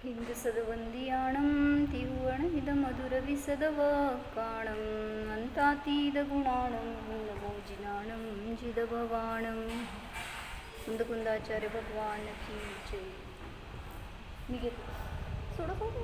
हिंदसदवंदियाणं तिरुवणमिदमधुरविसदवकाणं अन्तातीदगुणाणं नमोजिनाणं जिदभवाणं कुंदकुंदाचार्य भगवान की जय. मी घेतो सोडा सोडा.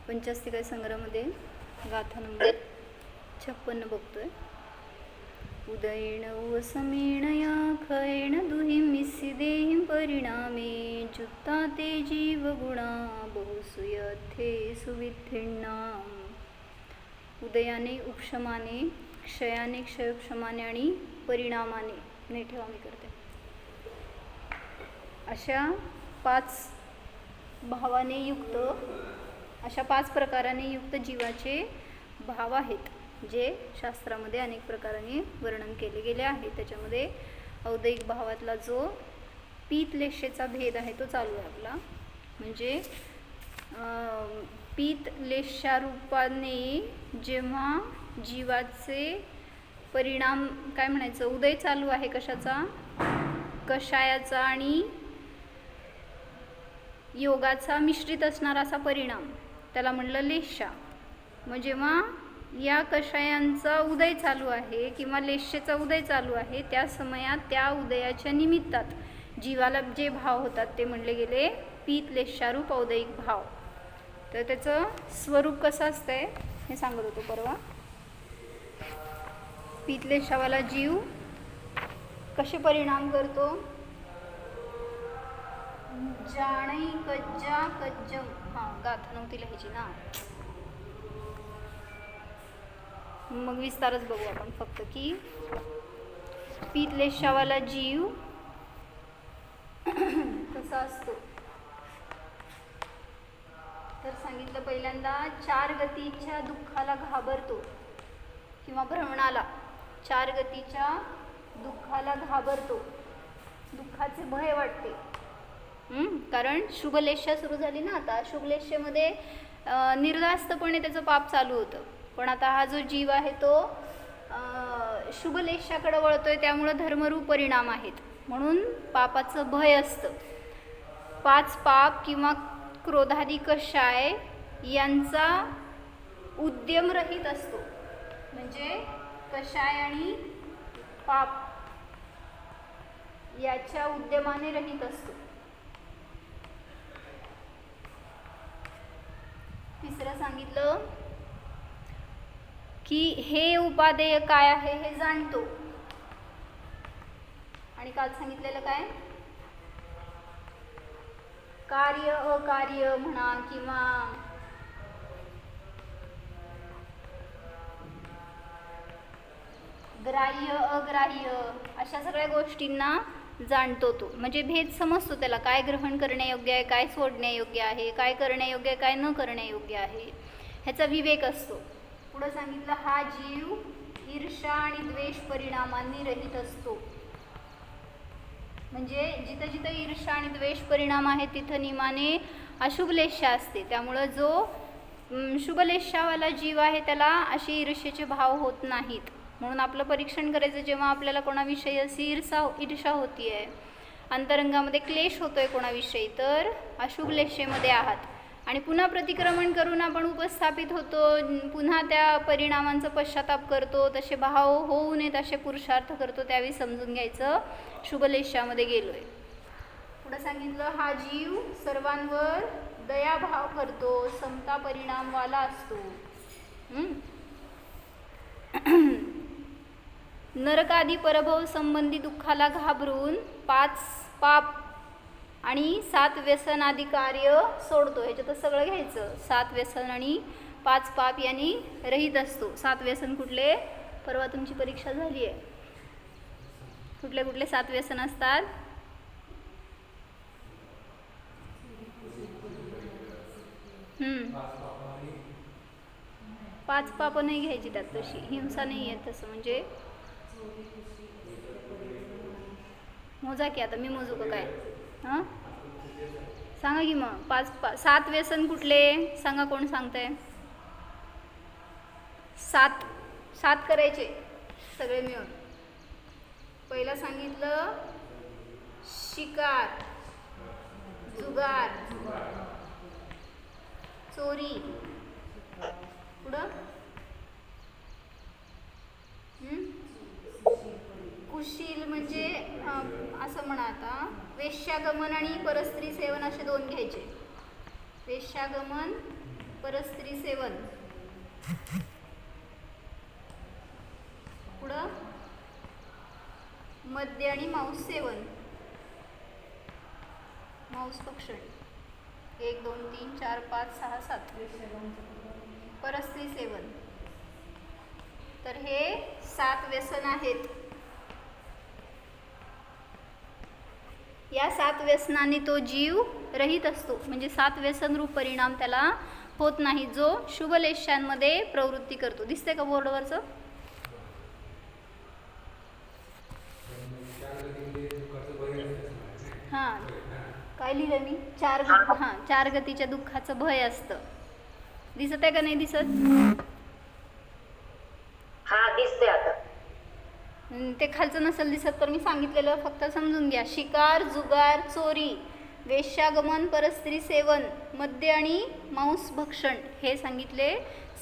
पंचास्तिका संग्रहामध्ये गाथा नंबर 56 बघतोय. उदयेण वसमेण या खयेण दुहिं मिस्सिदेहिं परिणामे जुत्ता ते जीवगुणा बहुसूयथे सुविधिन्नाम. उदयाने उपशमाने, क्षयाने क्षयोपशमाने आणि परिणामाने नाही ठेवा मी करते अशा 5 भावाने युक्त, अशा 5 प्रकाराने युक्त जीवाचे भाव आहेत, जे शास्त्रामध्ये अनेक प्रकाराने वर्णन केले गेले आहे. त्याच्यामध्ये औदयिक भावातला जो पीतलेशेचा भेद आहे तो चालू आहे आपला. म्हणजे पीतलेशा रूपाने जेव्हा जीवाचे परिणाम काय म्हणायचं, उदय चालू आहे कशाचा, कषायाचा आणि योगाचा मिश्रित असणारा असा परिणाम, त्याला म्हणलं लेशा. मग जेव्हा या कषायांचा उदय चालू आहे किंवा लेशेचा उदय चालू आहे, त्या समयात त्या उदयाच्या निमित्तात जीवाला जे भाव होतात ते म्हणले गेले पीतलेशारूप औदयिक भाव. तर त्याचं स्वरूप कसं असतंय हे सांगत होतो परवा. पीतलेशावाला जीव कसे परिणाम करतो, जाणई कज्जा कज्जम. गाथा नव्हती लिहायची ना, मग विस्तारच बघू आपण फक्त की पीतलेशावाला जीव कसा असतो. तर सांगितलं पहिल्यांदा 4 गतीच्या दुःखाला घाबरतो किंवा भ्रमणाला, 4 गतीच्या दुःखाला घाबरतो, दुःखाचे भय वाटते. कारण शुभलेशा सुरू झाली ना आता. शुभलेशेमध्ये निर्धास्तपणे त्याचं पाप चालू होतं, पण आता हा जो जीव आहे तो शुभलेशाकडे वळतोय, त्यामुळं धर्मरूप परिणाम आहेत म्हणून पापाचं भय असतं. 5 पाप किंवा क्रोधादी कषाय यांचा उद्यम रहित असतो. म्हणजे कषाय आणि पाप याच्या उद्यमाने रहित असतो. तिसरं सांगितलं की हे उपादेय काय आहे हे जाणतो. आणि काल सांगितलेलं काय, कार्य अकार्य म्हणा किंवा ग्राह्य अग्राह्य अशा सगळ्या गोष्टींना जाणतो तो. म्हणजे भेद समजतो त्याला, काय ग्रहण करण्यायोग्य आहे, काय सोडण्यायोग्य आहे, काय करण्यायोग्य आहे, काय न करण्यायोग्य आहे, ह्याचा विवेक असतो. पुढं सांगितलं हा जीव ईर्षा आणि द्वेष परिणामांनी रहित असतो. म्हणजे जिथं जिथं ईर्षा आणि द्वेष परिणाम आहे तिथं नियमाने अशुभलेशा असते. त्यामुळं जो शुभलेशावाला जीव आहे त्याला असे ईर्ष्येचे भाव होत नाहीत. म्हणून आपलं परीक्षण करायचं, जेव्हा आपल्याला कोणाविषयी अशी ईर्षा होती आहे, अंतरंगामध्ये क्लेश होतोय कोणाविषयी, तर अशुभलेशेमध्ये आहात. आणि पुन्हा प्रतिक्रमण करून आपण उपस्थापित होतो, पुन्हा त्या परिणामांचा पश्चाताप करतो, तसे भाव होऊ नयेत असे पुरुषार्थ करतो, त्यावेळी समजून घ्यायचं शुभलेशामध्ये गेलोय. पुढं सांगितलं हा जीव सर्वांवर दयाभाव करतो, समता परिणामवाला असतो. नरकादी परभव संबंधी दुःखाला घाबरून 5 पाप आणि 7 व्यसन आदी कार्य सोडतो. ह्याच्यात सगळं घ्यायचं, 7 व्यसन आणि 5 पाप यांनी रहित असतो. 7 व्यसन कुठले? परवा तुमची परीक्षा झाली आहे. कुठले कुठले 7 व्यसन असतात? पाच पाप नाही घ्यायची त्यात, तशी हिंसा नाही आहे तसं. म्हणजे मोजा की, आता मी मोजू का काय? हां सांगा की मग. 7 व्यसन कुठले सांगा, कोण सांगतंय? 7 करायचे सगळे मिळून. पहिला सांगितलं शिकार, जुगार, चोरी. पुढं कुशील म्हणजे असं म्हणा, आता वेश्यागमन आणि परस्त्री सेवन असे 2 घ्यायचे. वेश्यागमन, परस्त्री सेवन. पुढं मद्य आणि मांस सेवन, मांस भक्षण. 1 2 3 4 5 6 7 परस्त्री सेवन. तर हे 7 व्यसन आहेत. या 7 व्यसनाने तो जीव रहित असतो. म्हणजे 7 व्यसन रूप परिणाम त्याला होत नाही, जो शुभलेशांमध्ये प्रवृत्ती करतो. दिसते का बोर्डवरचं? हां काय लिहिलं मी? 4 गतीच्या दुःखाचं भय असतं. दिसत आहे का नाही दिसत? हा दिसते आता. ते खालचं नसेल दिसत तर मी सांगितलेलं फक्त समजून घ्या. शिकार, जुगार, चोरी, वेश्यागमन, परस्त्री सेवन, मद्य आणि मांस भक्षण हे सांगितले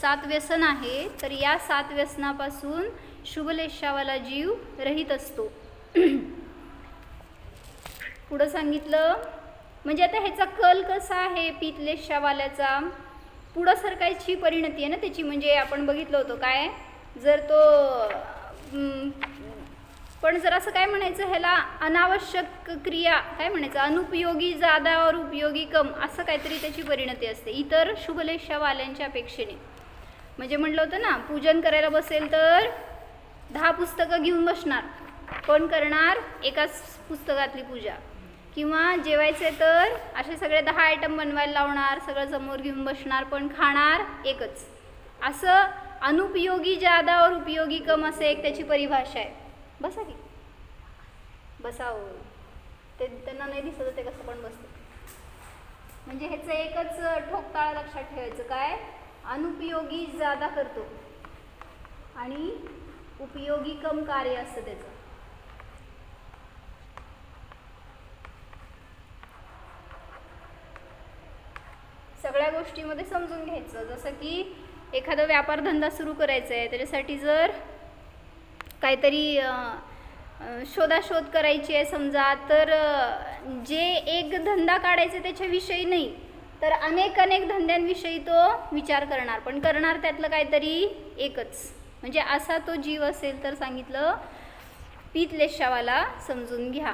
7 व्यसन आहे. तर या 7 व्यसनापासून शुभलेशावाला जीव रहित असतो. पुढं सांगितलं म्हणजे आता ह्याचा कल कसा आहे पित्तलेशावाल्याचा? पुढं सरकायची परिणती आहे ना त्याची. म्हणजे आपण बघितलं होतं काय, जर तो पण जर असं काय म्हणायचं ह्याला, अनावश्यक क्रिया काय म्हणायचं, अनुपयोगी जादा और उपयोगी कम, असं काहीतरी त्याची परिणती असते इतर शुभलेशावाल्यांच्या अपेक्षेने. म्हणजे म्हटलं होतं ना, पूजन करायला बसेल तर 10 पुस्तकं घेऊन बसणार, पण करणार एकाच पुस्तकातली पूजा. किंवा जेवायचे तर असे सगळे 10 आयटम बनवायला लावणार, सगळं समोर घेऊन बसणार, पण खाणार एकच. असं अनुपयोगी जादा और उपयोगी कम असं एक त्याची परिभाषा आहे. बसा की, बसावं. ते त्यांना नाही दिसत ते कसं पण बसतं. म्हणजे ह्याचं एकच ठोकताळा लक्षात ठेवायचं, काय अनुपयोगी जादा करतो आणि उपयोगी कम कार्य असतं त्याचं. सगळ्या गोष्टीमध्ये समजून घ्यायचं. जसं की एखादा व्यापारधंदा सुरू करायचा आहे, त्याच्यासाठी जर काहीतरी शोधाशोध करायची आहे समजा, तर जे एक धंदा काढायचा त्याच्याविषयी नाही, तर अनेक धंद्यांविषयी तो विचार करणार, पण करणार त्यातलं काहीतरी एकच. म्हणजे असा तो जीव असेल तर सांगितलं पित्तलेशावाला समजून घ्या.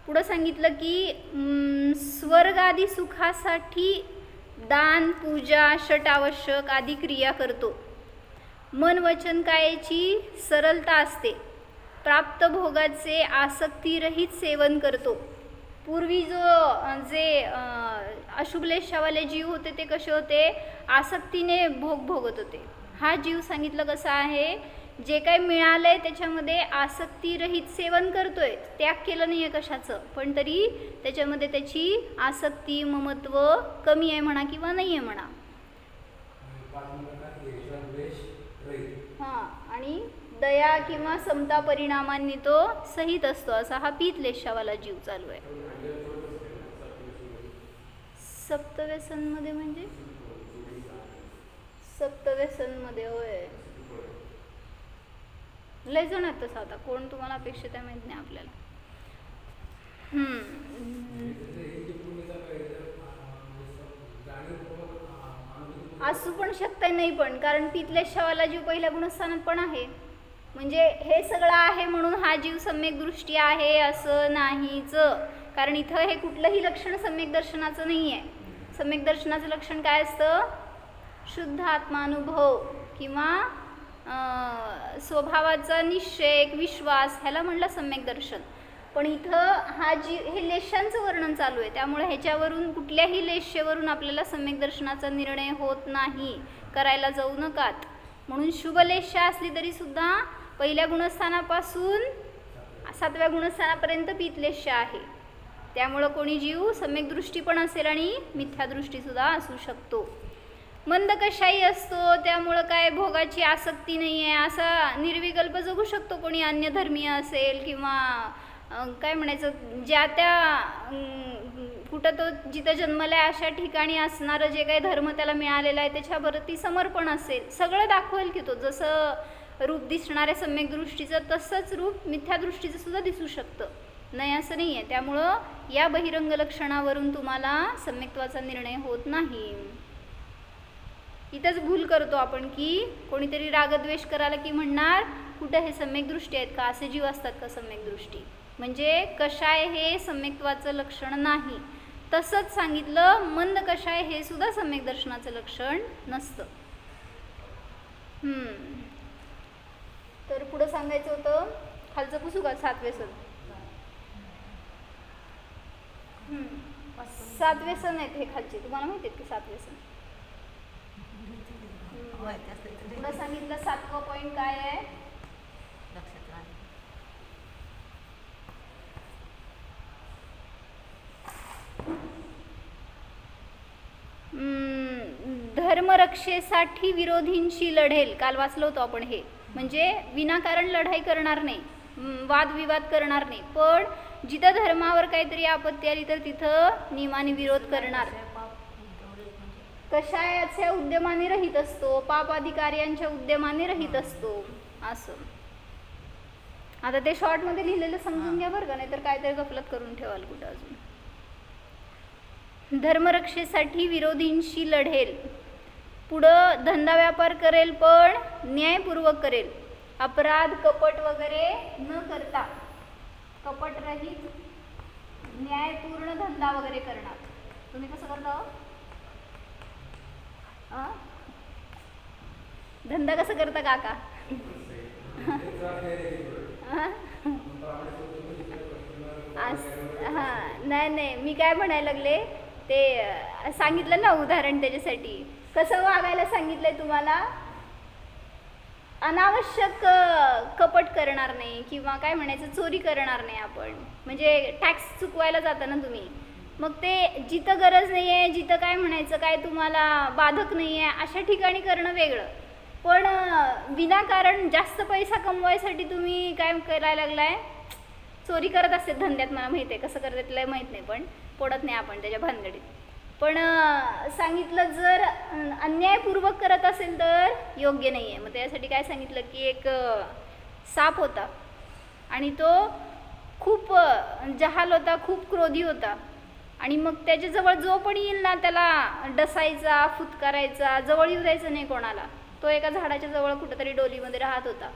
पुढं सांगितलं की स्वर्गादी सुखासाठी दान, पूजा, षटावश्यक आदी क्रिया करतो. मन वचन कायाची सरलता असते. प्राप्त भोगाचे आसक्तीरहित सेवन करतो. पूर्वी जे अशुभलेशावाले जीव होते ते कसे होते, आसक्तीने भोग भोगत होते. हा जीव सांगितलं कसा आहे, जे काही मिळालंय त्याच्यामध्ये आसक्तीरहित सेवन करतोय, त्याग केलं नाही आहे कशाचं, पण तरी त्याच्यामध्ये त्याची आसक्ती, ममत्व कमी आहे म्हणा किंवा नाही आहे म्हणा. हां, आणि दया किंवा समता परिणामांनी तो सहित असतो. असा हा पित्तलेशावाला जीव चालू आहे. सप्तव्यसनमध्ये म्हणजे सप्तव्यसनमध्ये होय, लय जण आहेत तसं. आता कोण तुम्हाला अपेक्षित आहे माहीत नाही आपल्याला. असू पण शकतंय नाही पण, कारण पित्तलेशावाला जीव पहिल्या गुणस्थानात पण आहे. म्हणजे हे सगळं आहे म्हणून हा जीव सम्यक दृष्टी आहे असं नाहीच. कारण इथं हे कुठलंही लक्षण सम्यक दर्शनाचं नाही आहे. सम्यक दर्शनाचं लक्षण काय असतं, शुद्ध आत्मानुभव किंवा स्वभावाचा निश्चय, एक विश्वास, ह्याला म्हणलं सम्यक दर्शन. पण इथं हे लेशांचं वर्णन चालू आहे, त्यामुळे ह्याच्यावरून कुठल्याही लेश्यवरून आपल्याला सम्यक दर्शनाचा निर्णय होत नाही, करायला जाऊ नकात. म्हणून शुभलेशा असली तरी सुद्धा पहिल्या गुणस्थानापासून 7व्या गुणस्थानापर्यंत पीतलेशा आहे. त्यामुळं कोणी जीव सम्यक दृष्टी पण असेल आणि मिथ्यादृष्टीसुद्धा असू शकतो. मंद कशाही असतो, त्यामुळं काय भोगाची आसक्ती नाही आहे, असा निर्विकल्प जगू शकतो कोणी अन्य धर्मीय असेल किंवा काय म्हणायचं, ज्या त्या कुठं तो जिथं जन्मला आहे अशा ठिकाणी असणारं जे काही धर्म त्याला मिळालेला आहे त्याच्यावरती समर्पण असेल, सगळं दाखवेल की तो. जसं रूप दिसणाऱ्या सम्यक दृष्टीचं तसंच रूप मिथ्यादृष्टीचं सुद्धा दिसू शकतं, नाही असं नाही आहे. त्यामुळं या बहिरंग लक्षणावरून तुम्हाला सम्यक्त्वाचा निर्णय होत नाही. इथंच भूल करतो आपण की कोणीतरी रागद्वेष करायला की म्हणणार कुठं हे सम्यक दृष्टी आहेत का, असे जीव असतात का सम्यक दृष्टी, म्हणजे कषाय हे सम्यक्त्वाचं लक्षण नाही. तसंच सांगितलं मंद कषाय हे सुद्धा सम्यक दर्शनाचं लक्षण नसतं. तर पुढं सांगायचं होतं, खालचं पुसू का 7 व्यसन. 7 व्यसन आहेत हे खालचे, तुम्हाला माहिती आहेत की 7 व्यसन. पुढं सांगितलं 7वा पॉईंट काय आहे, धर्मरक्षेसाठी विरोधींशी लढेल. काल वाचलो होतो आपण हे, म्हणजे विनाकारण लढाई करणार नाही, वादविवाद करणार नाही, पण जिथं धर्मावर काहीतरी आपत्ती आली तर तिथं नियमाने विरोध करणार. कशायाच्या उद्यमाने रहित असतो, पाप अधिकाऱ्यांच्या उद्यमाने रहित असतो असं. आता ते शॉर्टमध्ये लिहिलेलं समजून घ्या बरं का, नाहीतर काहीतरी गफलत करून ठेवाल कुठं अजून. धर्मरक्षेसाठी विरोधींशी लढेल, पुढं धंदा व्यापार करेल पण न्यायपूर्वक करेल, अपराध कपट वगैरे न करता, कपट रहित न्यायपूर्ण धंदा वगैरे करणार. तुम्ही कसं करता, धंदा कसं करता काका? नाही मी काय म्हणायला लागले ते सांगितलं ना उदाहरण, त्याच्यासाठी कसं वागायला सांगितलंय तुम्हाला. अनावश्यक कपट करणार नाही किंवा काय म्हणायचं चोरी करणार नाही आपण, म्हणजे टॅक्स चुकवायला जाता ना तुम्ही, मग ते जिथं गरज नाही आहे, जिथं काय म्हणायचं काय तुम्हाला बाधक नाही आहे अशा ठिकाणी करणं वेगळं. पण विनाकारण जास्त पैसा कमवायसाठी तुम्ही काय करायला लागलाय, चोरी करत असते धंद्यात. मला माहिती आहे कसं करतात त्याला माहीत नाही, पण पडत नाही आपण त्याच्या भानगडीत. पण सांगितलं जर अन्यायपूर्वक करत असेल तर योग्य नाही आहे. मग त्यासाठी काय सांगितलं की एक साप होता आणि तो खूप जहाल होता, खूप क्रोधी होता, आणि मग त्याच्याजवळ जो पण येईल ना त्याला डसायचा, फुतकारायचा, जवळ येऊ द्यायचं नाही कोणाला. तो एका झाडाच्या जवळ कुठंतरी डोलीमध्ये राहत होता,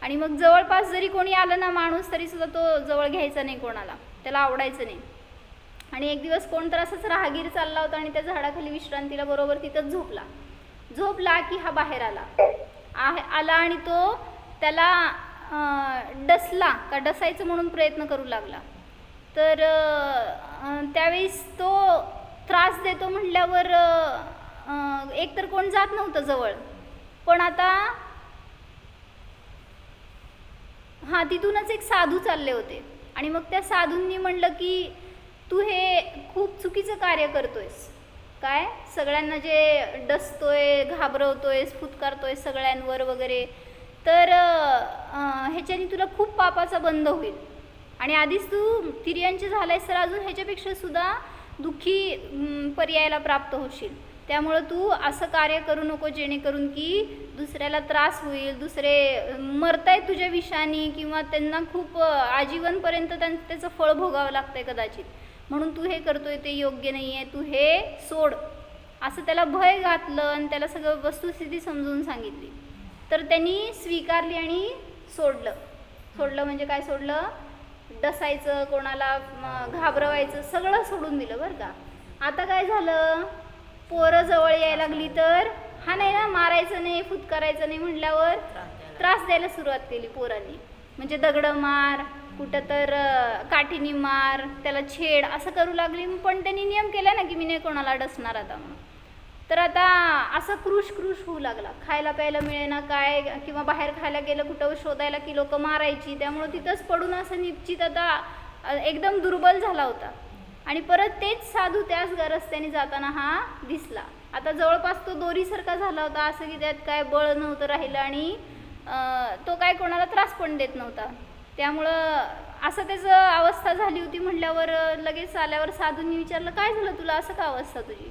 आणि मग जवळपास जरी कोणी आलं ना माणूस तरी सुद्धा तो जवळ घ्यायचा नाही कोणाला, त्याला आवडायचं नाही. आणि एक दिवस कोण तर असंच राहगीर चालला होता आणि त्या झाडाखाली विश्रांतीला बरोबर तिथंच झोपला की हा बाहेर आला आणि तो त्याला डसला का डसायचं म्हणून प्रयत्न करू लागला. तर त्यावेळेस तो त्रास देतो म्हटल्यावर एकतर कोण जात नव्हतं जवळ, पण आता तिथूनच एक साधू चालले होते, आणि मग त्या साधूंनी म्हणलं की तू हे खूप चुकीचं कार्य करतोयस, काय सगळ्यांना जे डसतोय, घाबरवतोयस, फुतकारतोय सगळ्यांवर वगैरे, तर ह्याच्याने तुला खूप पापाचा बंध होईल, आणि आधीच तू तिर्यांचे झालायस तर अजून ह्याच्यापेक्षा सुद्धा दुःखी पर्यायाला प्राप्त होशील. त्यामुळं तू असं कार्य करू नको जेणेकरून की दुसऱ्याला त्रास होईल, दुसरे मरतायत तुझ्या विषाने किंवा त्यांना खूप आजीवनपर्यंत त्याचं फळ भोगावं लागतंय कदाचित, म्हणून तू हे करतोय ते योग्य नाही आहे, तू हे सोड, असं त्याला भय घातलं आणि त्याला सगळं वस्तुस्थिती समजून सांगितली. तर त्यांनी स्वीकारली आणि सोडलं म्हणजे काय सोडलं, डसायचं, कोणाला घाबरवायचं सगळं सोडून दिलं बरं का. आता काय झालं, पोरं जवळ यायला लागली तर हा नाही ना, मारायचं नाही, फुतकारायचं नाही म्हटल्यावर त्रास द्यायला सुरुवात केली पोरांनी. म्हणजे दगडं मार, कुठं तर काठीनी मार, त्याला छेड असं करू लागली. पण त्यांनी नियम केला ना की मी नाही कोणाला डसणार आता म्हणून. तर आता असं क्रूश होऊ लागला. खायला प्यायला मिळेना काय, किंवा बाहेर खायला गेलं कुठं शोधायला की लोक मारायची. त्यामुळं तिथंच पडून असं निश्चित आता एकदम दुर्बल झाला होता. आणि परत तेच साधू त्याच रस्त्याने जाताना हा दिसला. आता जवळपास तो दोरीसारखा झाला होता, असं की त्यात काय बळ नव्हतं राहिलं आणि तो काय कोणाला त्रास पण देत नव्हता. त्यामुळं असं त्याचं अवस्था झाली होती. म्हटल्यावर लगेच आल्यावर साधूंनी विचारलं काय झालं तुला, असं का अवस्था तुझी.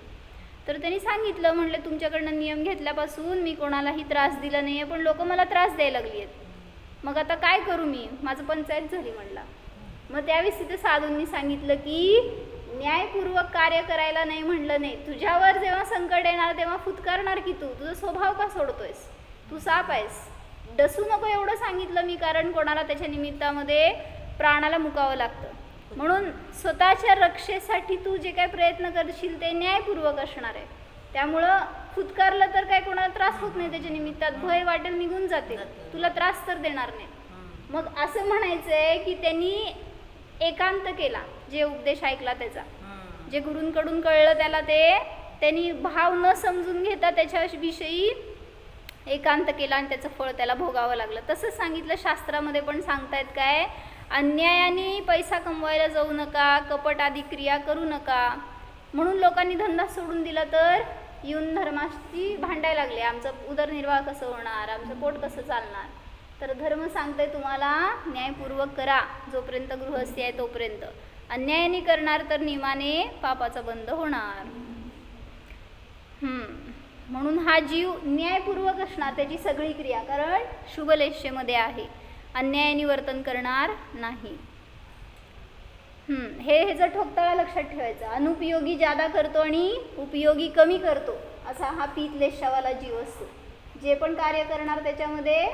तर त्यांनी सांगितलं, म्हटलं तुमच्याकडनं नियम घेतल्यापासून मी कोणालाही त्रास दिला नाही आहे, पण लोक मला त्रास द्यायला लागली आहेत. मग आता काय करू मी, माझं पंचायत झाली म्हणला. मग त्यावेळेस तिथं साधूंनी सांगितलं की न्यायपूर्वक कार्य करायला नाही म्हणलं नाही. तुझ्यावर जेव्हा संकट येणार तेव्हा फुतकारणार की तू, तुझा स्वभाव का सोडतोयस, तू साप आहेस, डसू नको एवढं सांगितलं मी. कारण कोणाला त्याच्या निमित्तामध्ये प्राणाला मुकावं लागतं. म्हणून स्वतःच्या रक्षेसाठी तू जे काय प्रयत्न करशील ते न्यायपूर्वक असणार आहे. त्यामुळं फुतकारलं तर काय कोणाला त्रास होत नाही, त्याच्या निमित्तात भय वाटेल निघून जाते, तुला त्रास तर देणार नाही. मग असं म्हणायचं आहे की त्यांनी एकांत केला, जे उपदेश ऐकला त्याचा, जे गुरूंकडून कळलं त्याला, ते त्यांनी भाव न समजून घेता त्याच्याविषयी एकांत केला आणि त्याचं फळ त्याला भोगावं लागलं. तसंच सांगितलं शास्त्रामध्ये पण सांगतायत काय, अन्यायाने पैसा कमवायला जाऊ नका, कपट आदी क्रिया करू नका. म्हणून लोकांनी धंदा सोडून दिला तर येऊन धर्माशी भांडायला लागले, आमचं उदरनिर्वाह कसं होणार, आमचं पोट कसं चालणार. तर धर्म सांगतंय तुम्हाला न्यायपूर्वक करा, जोपर्यंत गृहस्थी आहे तोपर्यंत. अन्यायाने करणार तर नियमाने पापाचा बंध होणार. म्हणून हा जीव न्यायपूर्वक असणार त्याची सगळी क्रिया, कारण शुभलेशेमध्ये आहे, अन्यायाने वर्तन करणार नाही. हे जर ठोकताळा लक्षात ठेवायचं. अनुपयोगी जादा करतो आणि उपयोगी कमी करतो, असा हा पीतलेशावाला जीव असतो. जे पण कार्य करणार त्याच्यामध्ये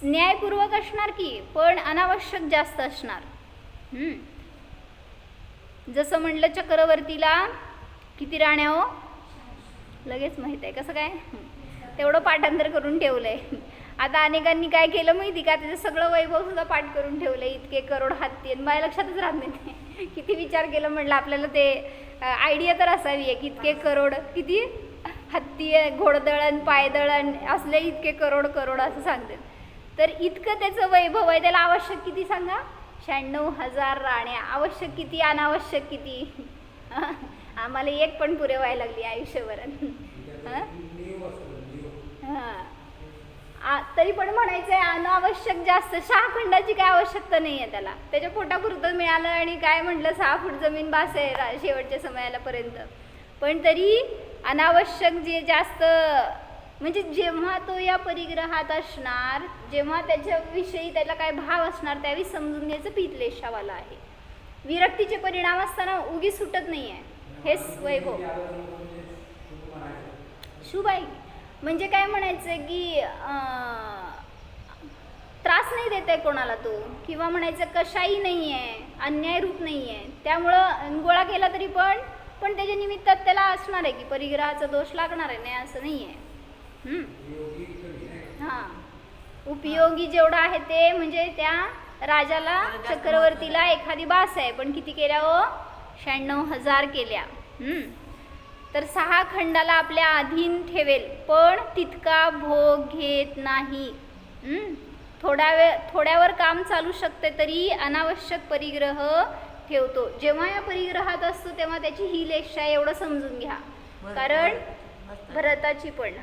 न्यायपूर्वक असणार की, पण अनावश्यक जास्त असणार. जसं म्हणलं चक्रवर्तीला किती राण्या हो, लगेच माहीत आहे कसं काय, तेवढं पाठांतर करून ठेवलंय. आता अनेकांनी काय केलं माहिती का, त्याचं सगळं वैभव सुद्धा पाठ करून ठेवलं. इतके करोड हत्ती, आणि माझ्या लक्षातच राहत नाही ते किती विचार केलं. म्हटलं आपल्याला ते आयडिया तर असावी आहे की इतके करोड, किती हत्ती आहे, घोडदळण पायदळण असले इतके करोड असं सांगतात. तर इतकं त्याचं वैभव आहे, त्याला आवश्यक किती सांगा, 96,000 राण्या. आवश्यक किती, अनावश्यक किती. आम्हाला एक पण पुरे व्हायला लागली आयुष्यभर. तरी पण म्हणायचं आहे अनावश्यक जास्त. 6 खंडाची काय आवश्यकता नाही आहे त्याला, त्याच्या पोटापुरतं मिळालं आणि काय म्हटलं 6 फूट जमीन बास आहे शेवटच्या समयाला पर्यंत. पण तरी अनावश्यक जे जास्त, म्हणजे जेव्हा तो या परिग्रहात असणार, जेव्हा त्याच्याविषयी त्याला काय भाव असणार, त्यावेळी समजून घ्यायचं पीतलेशावाला आहे. विरक्तीचे परिणाम असताना उगी सुटत नाही आहे. हेच वैभव शुभ आहे. म्हणजे काय म्हणायचं की त्रास नाही देत आहे कोणाला तो, किंवा म्हणायचं कशाही नाही आहे, अन्याय रूप नाही आहे. त्यामुळं गोळा केला तरी पण त्याच्या निमित्तात त्याला असणार आहे की परिग्रहाचा दोष लागणार आहे, नाही असं नाही आहे. उपयोगी जेवढा आहे ते, म्हणजे त्या राजाला चक्रवर्तीला एखादी बास आहे, पण किती केल्या हो, 96,000 केल्या. तर 6 खंडाला आपल्या अधीन ठेवेल, पण तितका भोग घेत नाही. थोड्यावर काम चालू शकते तरी अनावश्यक परिग्रह ठेवतो. जेव्हा या परिग्रहात असतो तेव्हा त्याची ही लेशा एवढं समजून घ्या. कारण भरताची पण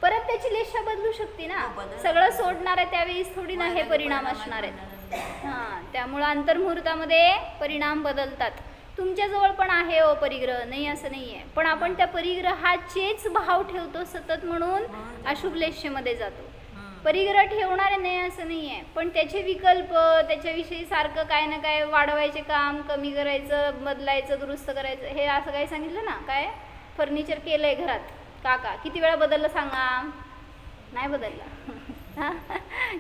परत त्याची लेशा बदलू शकते ना, सगळं सोडणार आहे त्यावेळेस थोडी ना हे परिणाम असणार आहेत. त्यामुळं अंतर्मुहूर्तामध्ये परिणाम बदलतात. तुमच्याजवळ पण आहे हो परिग्रह, नाही असं नाही आहे, पण आपण त्या परिग्रहाचेच भाव ठेवतो सतत, म्हणून अशुभ लेशेमध्ये जातो. परिग्रह ठेवणारे नाही असं नाही आहे, पण त्याचे विकल्प, त्याच्याविषयी सारखं काय ना काय वाढवायचे काम, कमी करायचं, बदलायचं, दुरुस्त करायचं. हे असं काय सांगितलं ना, काय फर्निचर केलंय घरात, काका किती वेळा बदललं सांगा, नाही बदललं.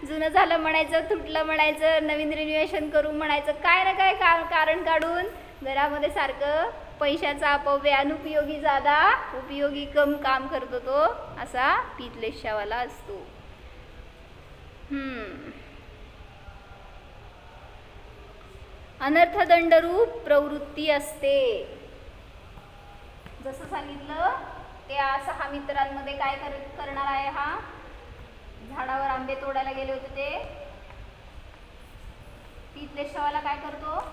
जुनं झालं म्हणायचं, तुटलं म्हणायचं, नवीन रिन्युएशन करू म्हणायचं, काय ना काय कारण काढून घरामध्ये सारखं पैशाचा अपव्यय, अनुपयोगी ज्यादा उपयोगी कम काम करतो तो असा पीतलेशावाला असतो. अनर्थदंडरूप प्रवृत्ती असते. जसं सांगितलं त्या 6 मित्रांमध्ये काय करणार आहे, हा झाडावर आंबे तोडायला गेले होते ते पीतलेशावाला काय करतो,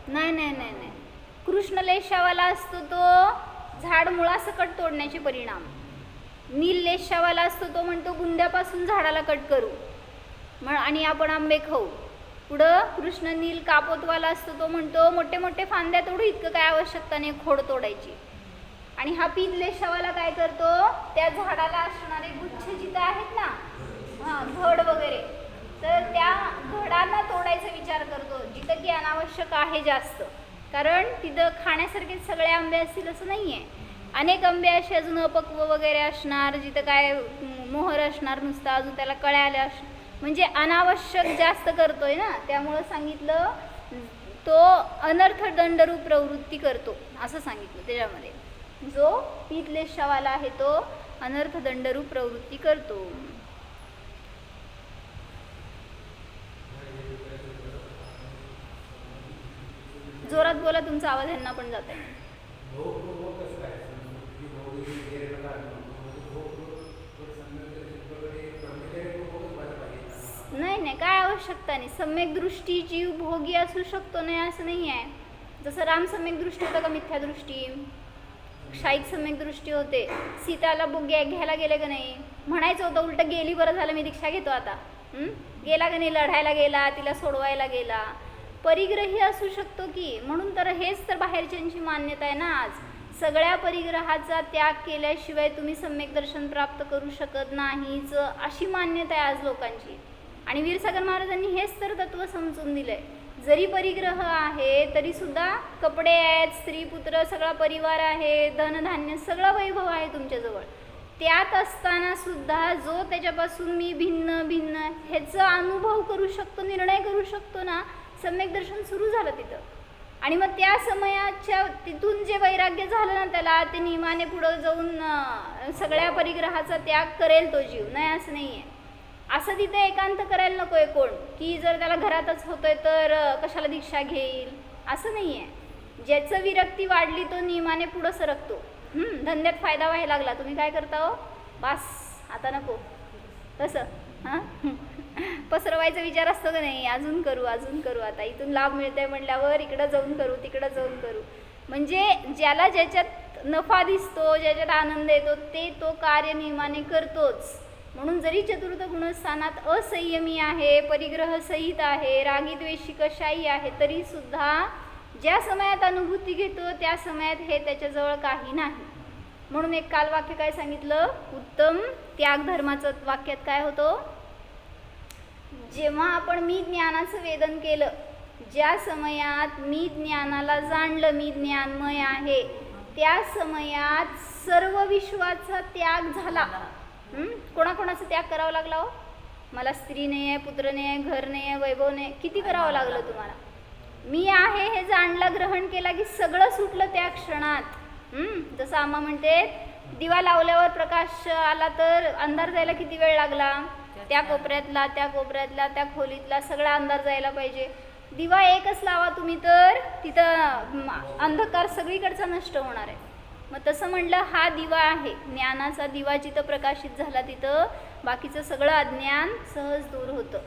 नाही कृष्णलेशावाला असतो तो झाड मुळासकट तोडण्याचे परिणाम. नीललेशावाला असतो तो म्हणतो बुंद्यापासून झाडाला कट करू आणि आपण आंबे खाऊ. पुढं कृष्ण नील कापोतवाला असतो तो म्हणतो मोठे मोठे फांद्या तोडू, इतकं काय आवश्यकता नाही खोड तोडायची. आणि हा पीतलेशावाला काय करतो, त्या झाडाला असणारे गुच्छ जिथं आहेत ना, घड वगैरे, तर त्या घडांना तोडायचा विचार करतो जिथं की अनावश्यक आहे जास्त. कारण तिथं खाण्यासारखे सगळे आंबे असतील असं नाही आहे. अनेक आंबे असे अजून अपक्व वगैरे असणार, जिथं काय मोहर असणार नुसता, अजून त्याला कळ्या आल्या असणार, म्हणजे अनावश्यक जास्त करतोय ना. त्यामुळं सांगितलं तो अनर्थदंडरूप प्रवृत्ती करतो असं सांगितलं. त्याच्यामध्ये जो पीतलेशावाला आहे तो अनर्थदंडरूप प्रवृत्ती करतो. जोरात बोला, तुमचा आवाज यांना पण जात आहे. नाही काय आवश्यकता नाही. सम्यक दृष्टी जीव भोगी असू शकतो, नाही असं नाही आहे. जसं राम सम्यक दृष्टी होतं का मिथ्या दृष्टी, शाईक सम्यक दृष्टी होते. सीताला घ्यायला गेले का नाही, म्हणायचं होतं उलट गेली बरं झालं मी दीक्षा घेतो आता. गेला का नाही, लढायला गेला, तिला सोडवायला गेला. परिग्रही असू शकतो की. म्हणून तर हेच तर बाहेरच्यांची मान्यता आहे ना आज. सगळ्या परिग्रहाचा त्याग केल्याशिवाय तुम्ही सम्यक दर्शन प्राप्त करू शकत नाहीच, अशी मान्यता आहे आज लोकांची. आणि वीरसागर महाराजांनी हेच तर तत्व समजून दिलंय. जरी परिग्रह आहे तरी सुद्धा कपडे आहेत, स्त्री पुत्र सगळा परिवार आहे, धनधान्य सगळा वैभव आहे तुमच्याजवळ. त्यात असताना सुद्धा जो त्याच्यापासून मी भिन्न भिन्न ह्याचा अनुभव करू शकतो, निर्णय करू शकतो ना, सम्यक दर्शन सुरू झालं तिथं. आणि मग त्या समयाच्या तिथून जे वैराग्य झालं ना त्याला, ते नियमाने पुढं जाऊन सगळ्या परिग्रहाचा त्याग करेल तो जीव. नाही असं नाही आहे. असं तिथे एकांत करायला नको आहे कोण, की जर त्याला घरातच होतोय तर कशाला दीक्षा घेईल, असं नाही आहे. ज्याचं विरक्ती वाढली तो नियमाने पुढं सरकतो. धंद्यात फायदा व्हायला लागला, तुम्ही काय करता हो, बास आता नको, तसं पसरवायचा विचार असतो का नाही, अजून करू आता इथून लाभ मिळतंय म्हणल्यावर इकडं जाऊन करू तिकडं जाऊन करू. म्हणजे ज्याला ज्याच्यात नफा दिसतो, ज्याच्यात आनंद येतो ते तो कार्य नियमाने करतोच. म्हणून जरी चतुर्थ गुणस्थानात असंयमी आहे, परिग्रह सहित आहे, रागी द्वेषी कशाही आहे, तरी सुद्धा ज्या समयात अनुभूती घेतो त्या समयात हे त्याच्याजवळ काही नाही. म्हणून एक काल वाक्य काय सांगितलं, उत्तम त्याग धर्माचं वाक्यात काय होतं, जेव्हा आपण मी ज्ञानाचं वेदन केलं, ज्या समयात मी ज्ञानाला जाणलं, मी ज्ञानमय आहे, त्या समयात सर्व विश्वाचा त्याग झाला. कोणाकोणाचा त्याग करावा लागला हो, मला स्त्री नाही आहे, पुत्र नाही आहे, घर नाही आहे, वैभव नाही, किती करावं लागलं तुम्हाला. मी आहे हे जाणलं, ग्रहण केला की सगळं सुटलं त्या क्षणात. जसं आम्हा म्हणते दिवा लावल्यावर प्रकाश आला तर अंधार जायला किती वेळ लागला, त्या कोपऱ्यातला त्या खोलीतला सगळा अंधार जायला पाहिजे. दिवा एकच लावा तुम्ही तर तिथं अंधकार सगळीकडचा नष्ट होणार आहे. मग तसं म्हणलं हा दिवा आहे, ज्ञानाचा दिवा जिथं प्रकाशित झाला तिथं बाकीचं सगळं अज्ञान सहज दूर होतं.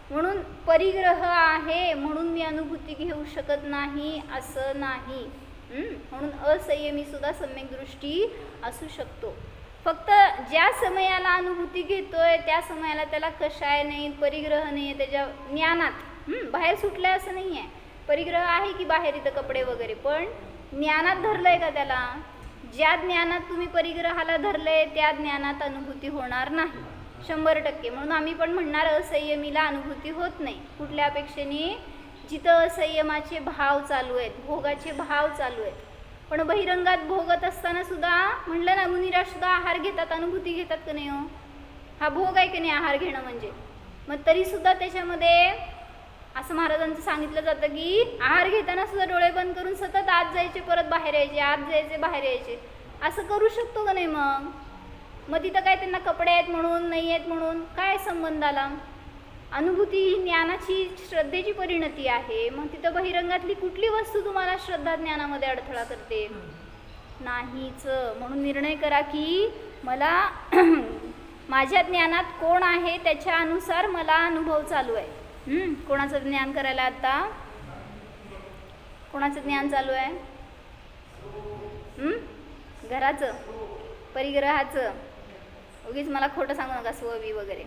म्हणून परिग्रह आहे म्हणून मी अनुभूती घेऊ शकत नाही असं नाही. म्हणून असंयमी सुद्धा सम्यक दृष्टी असू शकतो. फक्त ज्या समयाला अनुभूती घेतोय त्या समयाला त्याला कशाय नाही, परिग्रह नाही आहे त्याच्या ज्ञानात. बाहेर सुटलंय असं नाही आहे, परिग्रह आहे की बाहेर इथं कपडे वगैरे, पण ज्ञानात धरलंय का त्याला. ज्या ज्ञानात तुम्ही परिग्रहाला धरलंय त्या ज्ञानात अनुभूती होणार नाही 100%. म्हणून आम्ही पण म्हणणार असंयमीला अनुभूती होत नाही. कुठल्या अपेक्षेने, जिथं असंयमाचे भाव चालू आहेत, भोगाचे भाव चालू आहेत. पण बहिरंगात भोगत असताना सुद्धा म्हणलं ना, मुनिराज सुद्धा आहार घेतात, अनुभूती घेतात का नाही हो. हा भोग आहे की नाही आहार घेणं म्हणजे. मग तरीसुद्धा त्याच्यामध्ये असं महाराजांचं सांगितलं जातं की आहार घेताना सुद्धा डोळे बंद करून सतत आत जायचे, परत बाहेर यायचे, आत जायचे, बाहेर यायचे. असं करू शकतो का नाही? मग तिथं काय त्यांना कपडे आहेत म्हणून, नाही आहेत म्हणून काय संबंध आला? अनुभूती ही ज्ञानाची, श्रद्धेची परिणती आहे. मग तिथं बहिरंगातली कुठली वस्तू तुम्हाला श्रद्धा ज्ञानामध्ये अडथळा करते? नाहीच. म्हणून निर्णय करा की मला माझ्या ज्ञानात कोण आहे त्याच्या अनुसार मला अनुभव चालू आहे. कोणाचं ज्ञान करायला आता? कोणाचं ज्ञान चालू आहे? घराचं, परिग्रहाचं. उगीच मला खोटं सांगू नका, स्वबी वगैरे.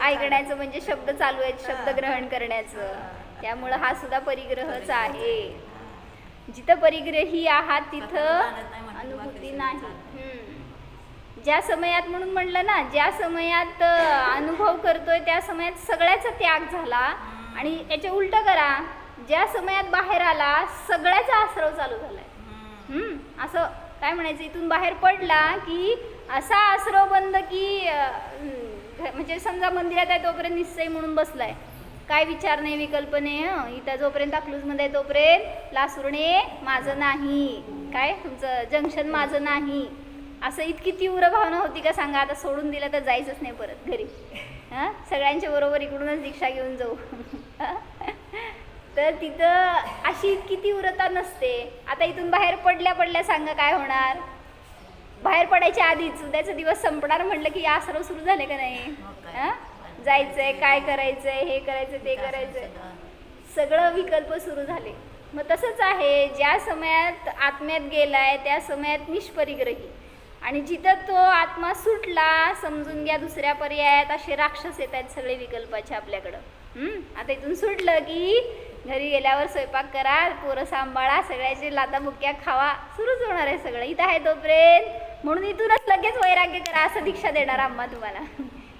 ऐकण्याचं म्हणजे शब्द चालू आहेत, शब्द ग्रहण करण्याचं. त्यामुळं हा सुद्धा परिग्रहच आहे. जिथं परिग्रही आहात तिथं अनुभूती नाही. ज्या समयात, म्हणून म्हणलं ना, ज्या समयात अनुभव करतोय त्या समयात सगळ्याचा त्याग झाला. आणि याचे उलट करा, ज्या समयात बाहेर आला सगळ्याचा आश्रव चालू झालाय. असं काय म्हणायचं, इथून बाहेर पडला की असा आश्रव बंद की म्हणजे समजा मंदिरात आहे तोपर्यंत निश्चय म्हणून बसलाय, काय विचार नाही, विकल्प नाही. इथं जोपर्यंत अकलूजमध्ये आहे तोपर्यंत लासुरणे माझं नाही, काय तुमचं जंक्शन माझं नाही. असं इतकी तीव्र भावना होती का सांगा? आता सोडून दिलं तर जायचंच नाही परत घरी. सगळ्यांच्या बरोबर इकडूनच दीक्षा घेऊन जाऊ. तर तिथं अशी इतकी तीव्रता नसते. आता इथून बाहेर पडल्या सांगा काय होणार? बाहेर पडायच्या आधीच उद्याचा दिवस संपणार म्हटलं की आसरव सुरू झाले का नाही? जायचंय, काय करायचंय, हे करायचं, ते करायचंय, सगळं विकल्प सुरू झाले. मग तसंच आहे, ज्या समयात आत्म्यात गेलाय त्या समयात निष्परिग्रही. आणि जिथं तो आत्मा सुटला, समजून घ्या दुसऱ्या पर्यायात असे राक्षस येत आहेत सगळे विकल्पाचे आपल्याकडं. आता इथून सुटलं की घरी गेल्यावर स्वयंपाक करा, पोरं सांभाळा, सगळ्याचे लाता बुक्या खावा, सुरूच होणार आहे सगळं. इथं आहे तोपर्यंत. म्हणून इथूनच लगेच वैराग्य करा असं दीक्षा देणार आम्हा तुम्हाला.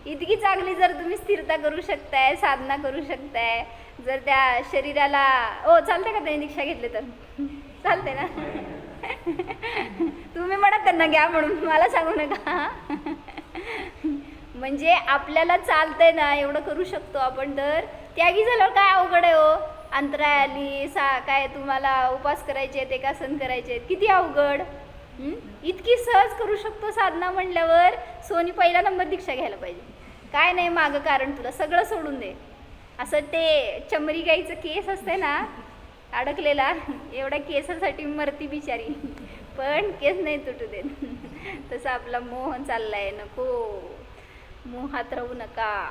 इतकी चांगली जर तुम्ही स्थिरता करू शकताय, साधना करू शकताय, जर त्या शरीराला चालते का त्यांनी दीक्षा घेतली तर? चालते ना? तुम्ही म्हणा त्यांना घ्या म्हणून, मला सांगू नका. म्हणजे आपल्याला चालतंय ना, एवढं करू शकतो आपण. तर त्यागी झाल्यावर काय अवघड आहे हो? अंतराय आली, काय तुम्हाला उपास करायचे आहेत, एकासन करायचे आहेत, किती अवघड. इतकी सहज करू शकतो साधना म्हणल्यावर सोनी पहिला नंबर दीक्षा घ्यायला पाहिजे. काय नाही मागं कारण, तुला सगळं सोडून दे. असं ते चमरी गाईचं केस असते ना अडकलेला, एवढ्या केसासाठी मरती बिचारी, पण केस नाही तुटू देत. तसं आपला मोह चाललाय. नको, मोहात राहू नका.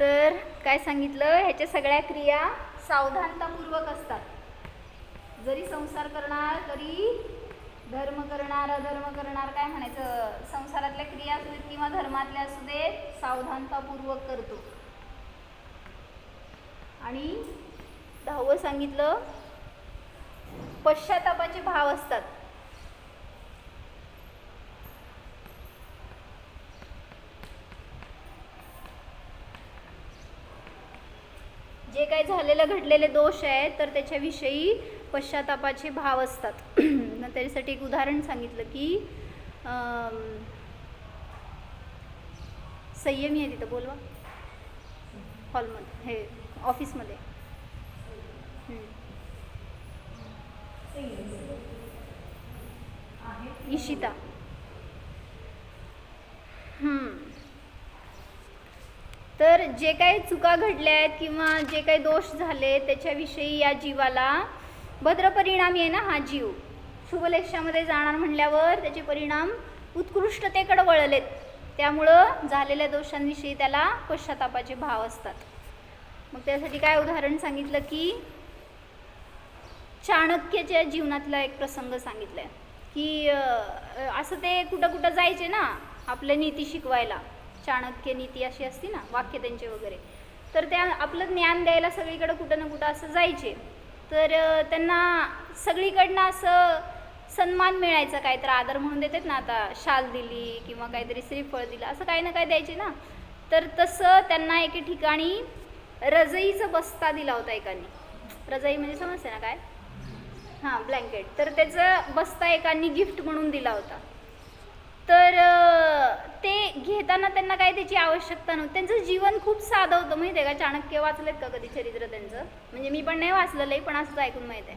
तर काय सांगितलं, ह्याच्या सगळ्या क्रिया सावधानतापूर्वक असतात. जरी संसार करणार, तरी धर्म करणार, अधर्म करणार, काय म्हणायचं, संसारातल्या क्रिया असू देत किंवा धर्मातल्या असू देत, सावधानतापूर्वक करतो. आणि 10वं सांगितलं, पश्चातापाचे भाव असतात. जे काही झालेलं घडलेले दोष आहेत तर त्याच्याविषयी पश्चातापाचे भाव असतात. त्याच्यासाठी एक उदाहरण सांगितलं की संयमी आहे तिथं, बोलवा हॉलमध्ये, हे ऑफिसमध्ये. इशिता. तर जे काही चुका घडल्या आहेत किंवा जे काही दोष झाले त्याच्याविषयी या जीवाला भद्र परिणामी आहे ना, हा जीव शुभलेशामध्ये जाणार म्हणल्यावर त्याचे परिणाम उत्कृष्टतेकडे वळलेत. त्यामुळं झालेल्या दोषांविषयी त्याला पश्चातापाचे भाव असतात. मग त्यासाठी काय उदाहरण सांगितलं की चाणक्याच्या जीवनातला एक प्रसंग सांगितलाय की असं ते कुठं कुठं जायचे ना आपल्या नीती शिकवायला. चाणक्य नीती अशी असती ना, वाक्य त्यांचे वगैरे. तर त्या आपलं ज्ञान द्यायला सगळीकडे कुठं ना कुठं असं जायचे. तर त्यांना सगळीकडनं असं सन्मान मिळायचा, काहीतरी आदर म्हणून देतात ना, आता शाल दिली किंवा काहीतरी श्रीफळ दिलं, असं काही ना काही द्यायचे ना. तर तसं त्यांना एके ठिकाणी रजईचं बस्ता दिला होता एकाने. रजई म्हणजे समजते ना काय? हां, ब्लँकेट. तर त्याचं बस्ता एकाने गिफ्ट म्हणून दिला होता. तर ते घेताना त्यांना काय त्याची आवश्यकता नव्हती. त्यांचं जीवन खूप साधं होतं माहिती आहे का. चाणक्य वाचलेत का कधी चरित्र त्यांचं? म्हणजे मी पण नाही वाचलेलं आहे, पण असंच ऐकून माहीत आहे.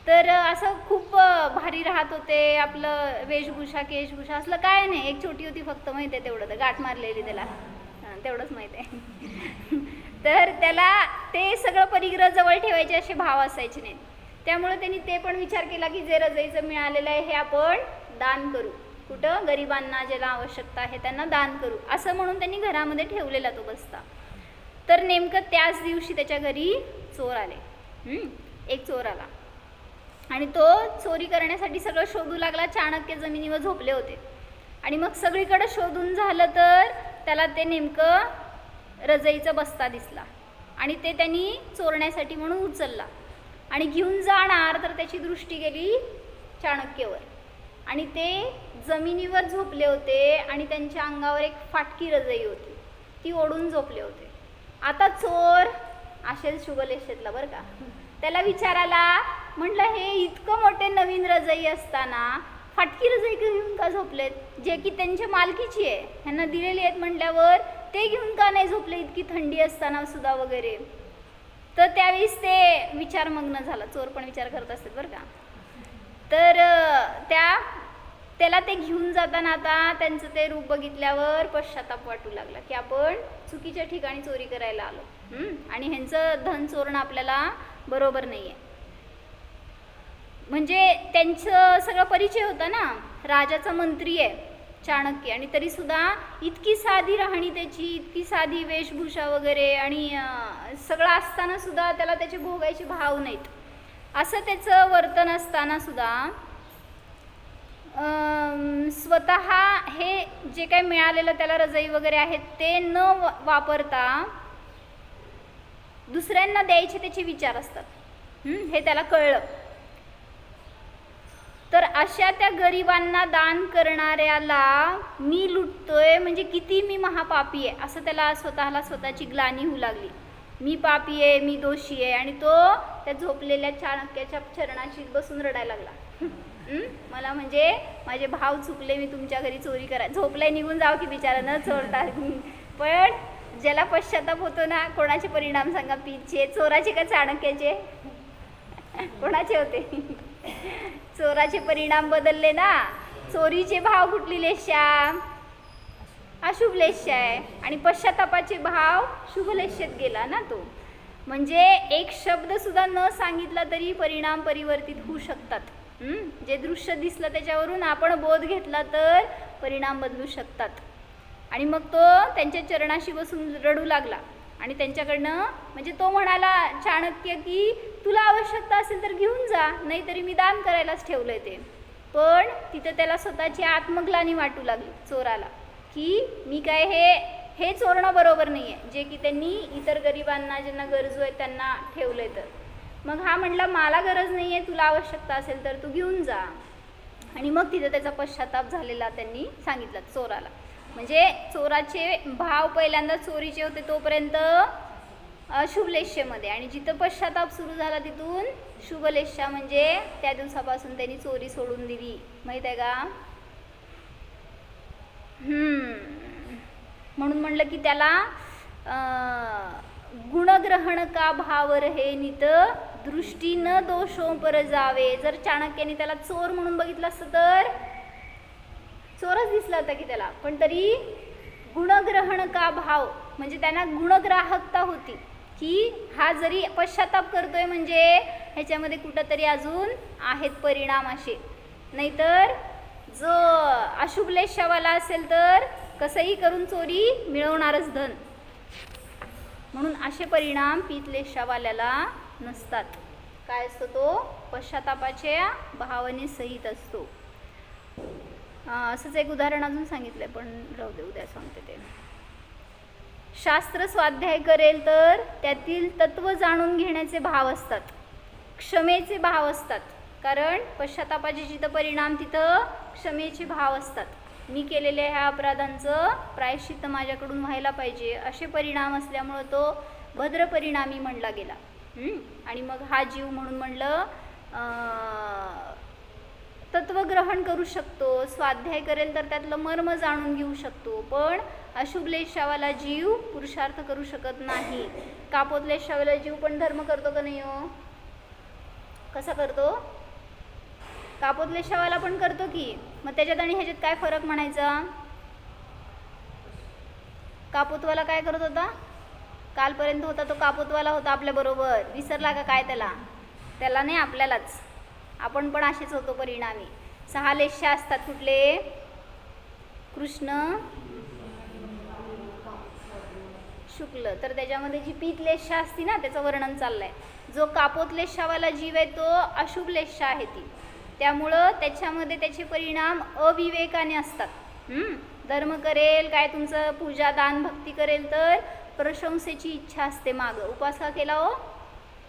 तर असं खूप भारी राहत होते. आपलं वेशभूषा केशभूषा असलं काय नाही, एक छोटी होती फक्त माहिती आहे तेवढं, तर गाठ मारलेली त्याला, तेवढंच माहीत आहे. तर त्याला ते सगळं परिग्रह जवळ ठेवायचे असे भाव असायचे नाहीत. त्यामुळे त्यांनी ते पण विचार केला की जे रजईचं मिळालेलं आहे हे आपण दान करू. कुठं? गरिबांना, ज्याला आवश्यकता आहे त्यांना दान करू, असं म्हणून त्यांनी घरामध्ये ठेवलेला तो बस्ता. तर नेमकं त्याच दिवशी त्याच्या घरी चोर आले. एक चोर आला आणि तो चोरी करण्यासाठी सगळं शोधू लागला. चाणक्य जमिनीवर झोपले होते आणि मग सगळीकडे शोधून झालं तर त्याला ते नेमकं रजईचा बस्ता दिसला आणि ते त्यांनी चोरण्यासाठी म्हणून उचलला आणि घेऊन जाणार तर त्याची दृष्टी गेली चाणक्यवर आणि ते जमिनीवर झोपले होते आणि त्यांच्या अंगावर एक फाटकी रजई होती, ती ओढून झोपले होते. आता चोर असेल शुभलेशेतला बरं का, त्याला विचारायला म्हटलं हे इतकं मोठे नवीन रजई असताना फाटकी रजई घेऊन का झोपलेत, जे की त्यांच्या मालकीची आहे, ह्यांना दिलेली आहेत म्हटल्यावर ते घेऊन का नाही झोपले इतकी थंडी असताना सुद्धा वगैरे. तर त्यावेळेस ते विचारमग्न झाला. चोर पण विचार करत असतात बरं का. तर त्याला ते घेऊन जाताना आता त्यांचं ते रूप बघितल्यावर पश्चाताप वाटू लागला की आपण चुकीच्या ठिकाणी चोरी करायला आलो आणि ह्यांचं धन चोरणं आपल्याला बरोबर नाही आहे. म्हणजे त्यांचं सगळं परिचय होता ना, राजाचा मंत्री आहे चाणक्य, आणि तरीसुद्धा इतकी साधी राहणी त्याची, इतकी साधी वेशभूषा वगैरे आणि सगळं असताना सुद्धा त्याला त्याचे भोगायचे भाव नाहीत. असं त्याचं वर्तन असताना सुद्धा स्वतः हे जे काही मिळालेलं त्याला रजई वगैरे आहेत ते न वापरता दुसऱ्यांना द्यायचे त्याचे विचार असतात. हे त्याला कळलं. तर अशा त्या गरिबांना दान करणाऱ्याला मी लुटतोय म्हणजे किती मी महापापी आहे असं त्याला स्वतःची ग्लानी होऊ लागली. मी पापी आहे, मी दोषी आहे. आणि तो त्या झोपलेल्या चाणक्याच्या चरणाशी बसून रडायला लागला. मला म्हणजे माझे भाव चुकले, मी तुमच्या घरी चोरी करा, झोपलाय निघून जाव की बिचारा न चोरता. पण ज्याला पश्चाताप होतो ना, कोणाचे परिणाम सांगा, पीचे चोराचे का चाणक्याचे? कोणाचे होते? चोराचे परिणाम बदलले ना. चोरीचे भाव कुठली लेशा? अशुभ लेशा आहे आणि पश्चातापाचे भाव शुभ लेशेत गेला ना तो. म्हणजे एक शब्द सुद्धा न सांगितला तरी परिणाम परिवर्तित होऊ शकतात. जे दृश्य दिसलं त्याच्यावरून आपण बोध घेतला तर परिणाम बदलू शकतात. आणि मग तो त्यांच्या चरणाशी बसून रडू लागला आणि त्यांच्याकडनं म्हणजे तो म्हणाला चाणक्य की तुला आवश्यकता असेल तर घेऊन जा, नाहीतरी मी दान करायलाच ठेवलंय ते. पण तिथं त्याला स्वतःची आत्मग्लानी वाटू लागली चोराला की मी काय हे चोरणं बरोबर नाही आहे, जे की त्यांनी इतर गरिबांना ज्यांना गरजू आहेत त्यांना ठेवलंय. तर मग हा म्हटला मला गरज नाही आहे, तुला आवश्यकता असेल तर तू घेऊन जा. आणि मग तिथं त्याचा पश्चाताप झालेला त्यांनी सांगितलं चोराला. म्हणजे चोराचे भाव पहिल्यांदा चोरीचे होते तोपर्यंत शुभलेश्यामध्ये, आणि जिथं पश्चाताप सुरू झाला तिथून शुभलेश्या म्हणजे त्या दिवसापासून त्यांनी चोरी सोडून दिली. माहीत आहे का? म्हणून म्हणलं की त्याला गुणग्रहण का भाव रहे नित दृष्टी न दोषो पर जावे. जर चाणक्याने त्याला चोर म्हणून बघितलं असतं तर चोरच दिसला होता की त्याला, पण तरी गुणग्रहण का भाव म्हणजे त्यांना गुणग्राहकता होती की हा जरी पश्चाताप करतोय म्हणजे ह्याच्यामध्ये कुठंतरी अजून आहेत परिणाम असे. नाहीतर जो अशुभ लेशावाला असेल तर कसंही करून चोरी मिळवणारच धन. म्हणून असे परिणाम पीतलेशावाल्याला नसतात. काय असतो तो? पश्चातापाच्या भावने सहित असतो. असंच एक उदाहरण अजून सांगितलंय पण राहू दे, उद्या सांगते ते. शास्त्र स्वाध्याय करेल तर त्यातील तत्व जाणून घेण्याचे भाव असतात, क्षमेचे भाव असतात. कारण पश्चातापाचे जिथं परिणाम तिथं क्षमेचे भाव असतात. मी केलेल्या ह्या अपराधांचं प्रायश्चित्त माझ्याकडून व्हायला पाहिजे असे परिणाम असल्यामुळं तो भद्र परिणामी म्हणला गेला. आणि मग हा जीव म्हणून म्हणलं तत्व ग्रहण करू शकतो, स्वाध्याय करेल तर त्यातलं मर्म जाणून घेऊ शकतो, पण अशुभलेशावाला जीव पुरुषार्थ करू शकत नाही. कापोतलेशावाला जीव पण धर्म करतो का नाही हो? कसा करतो? कापोतलेशावाला पण करतो की. मग त्याच्यात आणि ह्याच्यात काय फरक म्हणायचा? कापोतवाला काय करत होता? कालपर्यंत होता तो कापोतवाला होता आपल्याबरोबर, विसरला का काय त्याला? त्याला नाही, आपल्यालाच. आपण पण असेच होतो परिणामी. 6 लेशा असतात कुठले? कृष्ण, शुक्ल. तर त्याच्यामध्ये जी पीतलेशा असती ना त्याचं वर्णन चाललंय. जो कापोतलेशावाला जीव आहे तो अशुभ लेशा आहे ती, त्यामुळं त्याच्यामध्ये त्याचे परिणाम अविवेकाने असतात. धर्म करेल, काय तुमचं पूजा दान भक्ती करेल तर प्रशंसेची इच्छा असते मागं. उपास का केला हो?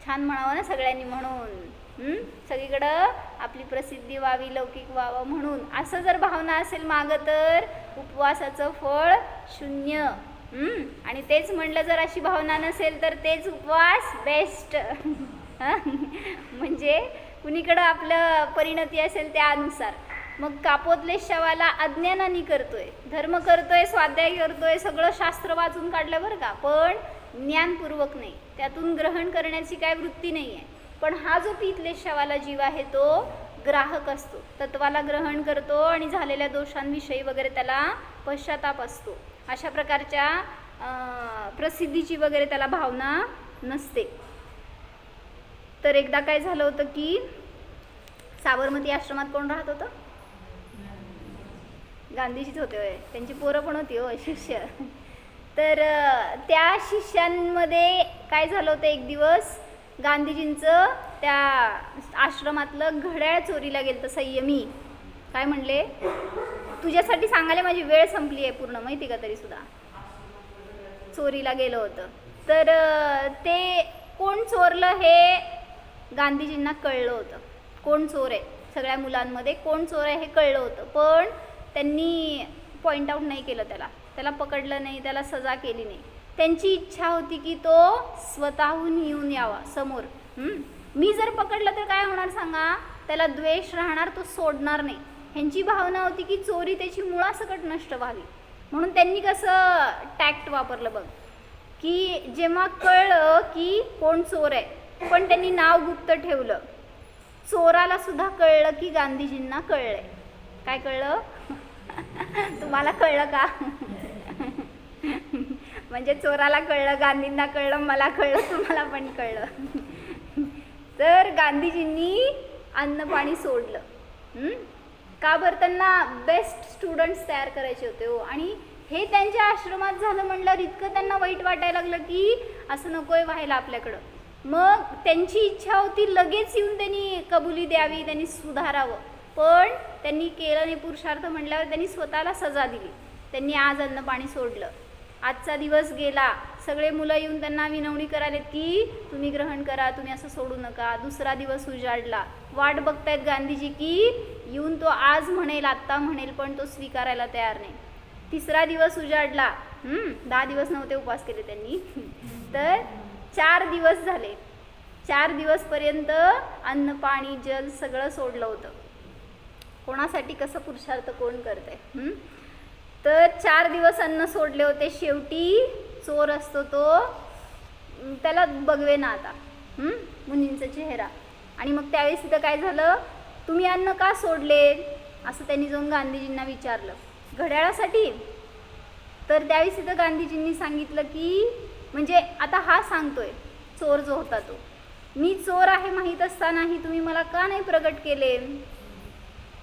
छान म्हणावं ना सगळ्यांनी म्हणून, सगळीकडं आपली प्रसिद्धी व्हावी, लौकिक व्हावं म्हणून. असं जर भावना असेल मागं तर उपवासाचं फळ शून्य. आणि तेच म्हणलं जर अशी भावना नसेल तर तेच उपवास बेस्ट. म्हणजे कुणीकडं आपलं परिणती असेल त्यानुसार. मग कापोतलेशावाला अज्ञानाने करतोय, धर्म करतोय, स्वाध्याय करतोय, सगळं शास्त्र वाचून काढलं बरं का, पण ज्ञानपूर्वक नाही, त्यातून ग्रहण करण्याची काय वृत्ती नाही आहे. पण हा जो पीतलेशावाला जीव आहे तो ग्राहक असतो, तत्वाला ग्रहण करतो आणि झालेल्या दोषांविषयी वगैरे त्याला पश्चाताप असतो. अशा प्रकारच्या प्रसिद्धीची वगैरे त्याला भावना नसते. तर एकदा काय झालं होतं की साबरमती आश्रमात कोण राहत होतं? गांधीजीच होते होय. त्यांची पोरं पण होती हो, शिष्य. तर त्या शिष्यांमध्ये काय झालं होतं, एक दिवस गांधीजींचं त्या आश्रमातलं घड्याळ चोरीला गेलं तर संयमी. काय म्हणले? तुझ्यासाठी सांगायला माझी वेळ संपली आहे पूर्ण, माहिती का, तरीसुद्धा चोरीला गेलं होतं. तर ते कोण चोरलं हे गांधीजींना कळलं होतं. कोण चोर आहे, सगळ्या मुलांमध्ये कोण चोर आहे हे कळलं होतं, पण त्यांनी पॉईंट आऊट नाही केलं, त्याला पकडलं नाही, त्याला सजा केली नाही. त्यांची इच्छा होती की तो स्वतःहून येऊन यावा समोर. मी जर पकडलं तर काय होणार सांगा? त्याला द्वेष राहणार, तो सोडणार नाही. ह्यांची भावना होती की चोरी त्याची मुळासकट नष्ट व्हावी. म्हणून त्यांनी कसं टॅक्ट वापरलं बघ, की जेव्हा कळलं की कोण चोर आहे पण त्यांनी नाव गुप्त ठेवलं, चोराला सुद्धा कळलं की गांधीजींना कळलंय. काय कळलं? तुम्हाला कळलं का? म्हणजे चोराला कळलं, गांधींना कळलं, मला कळलं, तुम्हाला पण कळलं. तर गांधीजींनी अन्न पाणी सोडलं. का बरं? त्यांना बेस्ट स्टुडंट्स तयार करायचे होते हो. आणि हे त्यांच्या आश्रमात झालं म्हणल्यावर इतकं त्यांना वाईट वाटायला लागलं की असं नकोय व्हायला आपल्याकडं. मग त्यांची इच्छा होती लगेच येऊन त्यांनी कबुली द्यावी, त्यांनी सुधारावं, पण त्यांनी केलं नाही पुरुषार्थ म्हणल्यावर त्यांनी स्वतःला सजा दिली. त्यांनी आज अन्न पाणी सोडलं. आजचा दिवस गेला, सगळे मुलं येऊन त्यांना विनवणी करायलेत की तुम्ही ग्रहण करा, तुम्ही असं सोडू नका. दुसरा दिवस उजाडला, वाट बघतायत गांधीजी की येऊन तो आज म्हणेल, आत्ता म्हणेल, पण तो स्वीकारायला तयार नाही. तिसरा दिवस उजाडला, 10 दिवस नव्हते उपवास केले त्यांनी, तर 4 दिवस झाले. 4 दिवसपर्यंत अन्न पाणी जल सगळं सोडलं होतं. कोणासाठी कसं पुरुषार्थ कोण करतंय? तर 4 दिवस अन्न सोडले होते. शेवटी चोर असतो तो, त्याला बघवे ना आता मुनींचा चेहरा. आणि मग त्यावेळेस तिथं काय झालं, तुम्ही अन्न का सोडले असं त्यांनी जाऊन गांधीजींना विचारलं. घड्याळासाठी. तर त्यावेळेस तिथं गांधीजींनी सांगितलं की, म्हणजे आता हा सांगतोय चोर जो होता तो, मी चोर आहे माहीत असतानाही तुम्ही मला का नाही प्रगट केले?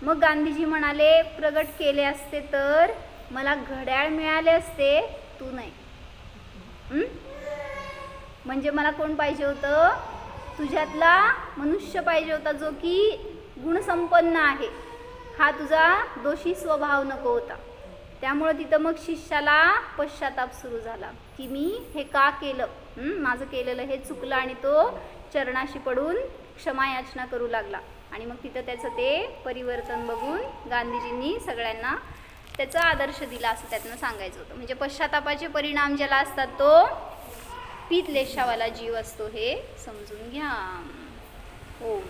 मग गांधीजी म्हणाले, प्रगट केले असते तर मला घड्याळ मिळाले असते, तू नाही. म्हणजे मला कोण पाहिजे होतं? तुझ्यातला मनुष्य पाहिजे होता जो की गुणसंपन्न आहे. हा तुझा दोषी स्वभाव नको होता. त्यामुळं तिथं मग शिष्याला पश्चाताप सुरू झाला की मी हे का केलं, माझं केलेलं हे चुकलं. आणि तो चरणाशी पडून क्षमा याचना करू लागला. आणि मग तिथं त्याचं ते परिवर्तन बघून गांधीजींनी सगळ्यांना त्याचा आदर्श दिला असं त्यातनं सांगायचं होतं. म्हणजे पश्चातापाचे परिणाम ज्याला असतात तो पीतलेशावाला जीव असतो हे समजून घ्या. ओम.